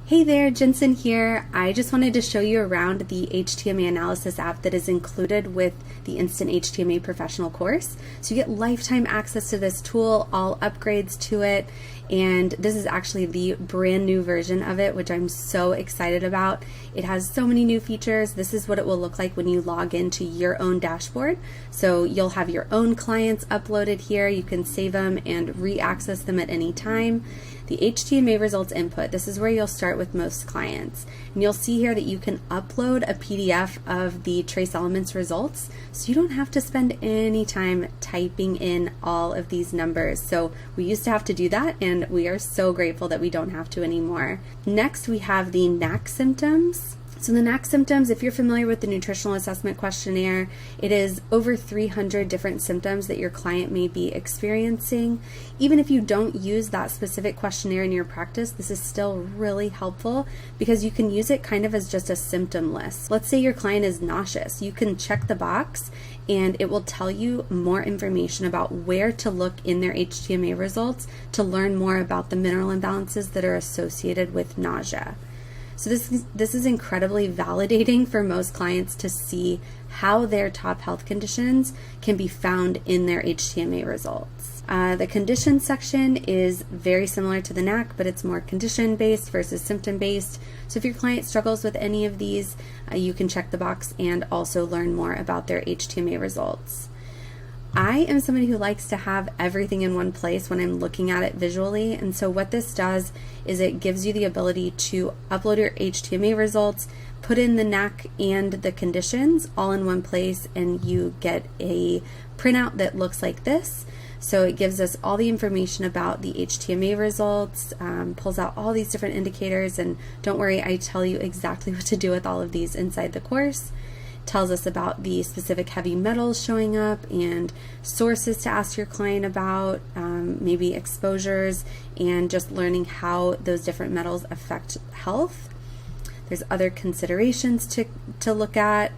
Hey there, Jensen here. I just wanted to show you around the HTMA analysis app that is included with the Instant HTMA Professional course. So you get lifetime access to this tool, all upgrades to it, and this is actually the brand new version of it, which I'm so excited about. It has so many new features. This is what it will look like when you log into your own dashboard. So you'll have your own clients uploaded here. You can save them and re-access them at any time. The HTMA results input, this is where you'll start with most clients. And you'll see here that you can upload a PDF of the trace elements results, so you don't have to spend any time typing in all of these numbers. So we used to have to do that, and we are so grateful that we don't have to anymore. Next, we have the NAC symptoms. So the NAC symptoms, if you're familiar with the nutritional assessment questionnaire, it is over 300 different symptoms that your client may be experiencing. Even if you don't use that specific questionnaire in your practice, this is still really helpful because you can use it kind of as just a symptom list. Let's say your client is nauseous. You can check the box and it will tell you more information about where to look in their HTMA results to learn more about the mineral imbalances that are associated with nausea. So this is incredibly validating for most clients to see how their top health conditions can be found in their HTMA results. The condition section is very similar to the NAC, but it's more condition-based versus symptom-based. So if your client struggles with any of these, you can check the box and also learn more about their HTMA results. I am somebody who likes to have everything in one place when I'm looking at it visually, and so what this does is it gives you the ability to upload your HTMA results, put in the NAC and the conditions all in one place, and you get a printout that looks like this. So it gives us all the information about the HTMA results, pulls out all these different indicators, and don't worry, I tell you exactly what to do with all of these inside the course. Tells us about the specific heavy metals showing up and sources to ask your client about, maybe exposures, and just learning how those different metals affect health. There's other considerations to look at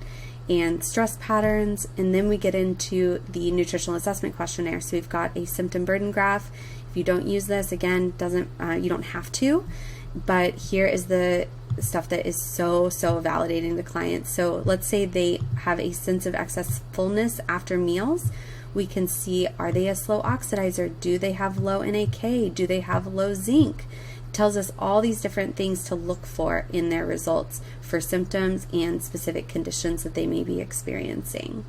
and stress patterns, and then we get into the nutritional assessment questionnaire. So we've got a symptom burden graph. If you don't use this, again, you don't have to, but here is the stuff that is so validating to clients. So let's say they have a sense of excess fullness after meals. We can see, are they a slow oxidizer? Do they have low NAK? Do they have low zinc? It tells us all these different things to look for in their results for symptoms and specific conditions that they may be experiencing.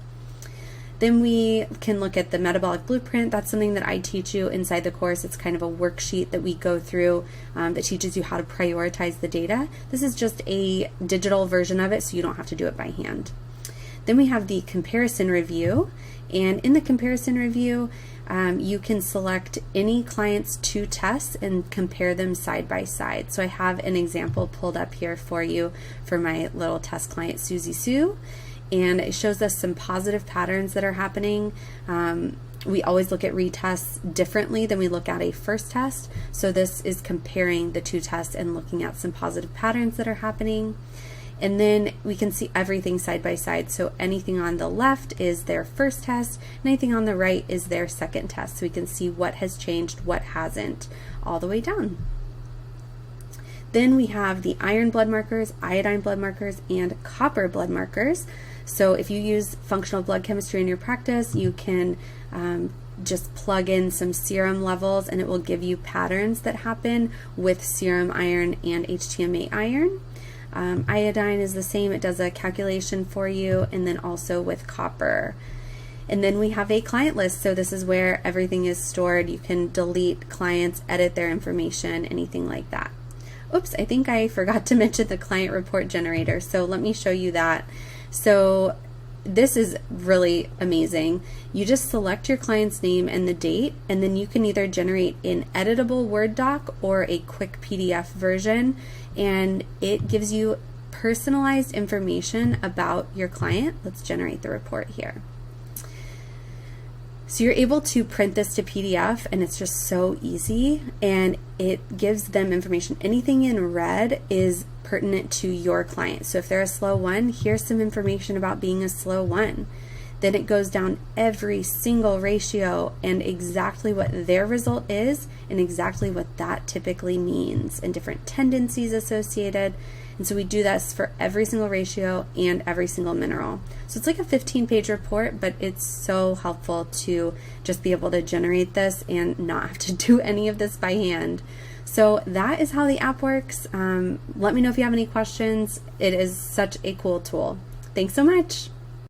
Then we can look at the metabolic blueprint. That's something that I teach you inside the course. It's kind of a worksheet that we go through that teaches you how to prioritize the data. This is just a digital version of it, so you don't have to do it by hand. Then we have the comparison review, and in the comparison review, you can select any client's 2 tests and compare them side by side. So I have an example pulled up here for you for my little test client, Susie Sue. And it shows us some positive patterns that are happening. We always look at retests differently than we look at a first test. So this is comparing the 2 tests and looking at some positive patterns that are happening. And then we can see everything side by side. So anything on the left is their first test, and anything on the right is their second test. So we can see what has changed, what hasn't, all the way down. Then we have the iron blood markers, iodine blood markers, and copper blood markers. So if you use functional blood chemistry in your practice, you can just plug in some serum levels and it will give you patterns that happen with serum iron and HTMA iron. Iodine is the same, it does a calculation for you, and then also with copper. And then we have a client list, so this is where everything is stored. You can delete clients, edit their information, anything like that. Oops, I think I forgot to mention the client report generator, so let me show you that. So this is really amazing. You just select your client's name and the date, and then you can either generate an editable Word doc or a quick PDF version, and it gives you personalized information about your client. Let's generate the report here. So you're able to print this to PDF, and it's just so easy, and it gives them information. Anything in red is pertinent to your client. So if they're a slow 1, here's some information about being a slow 1. Then it goes down every single ratio and exactly what their result is and exactly what that typically means and different tendencies associated. And so we do this for every single ratio and every single mineral. So it's like a 15-page report, but it's so helpful to just be able to generate this and not have to do any of this by hand. So that is how the app works. Let me know if you have any questions. It is such a cool tool. Thanks so much.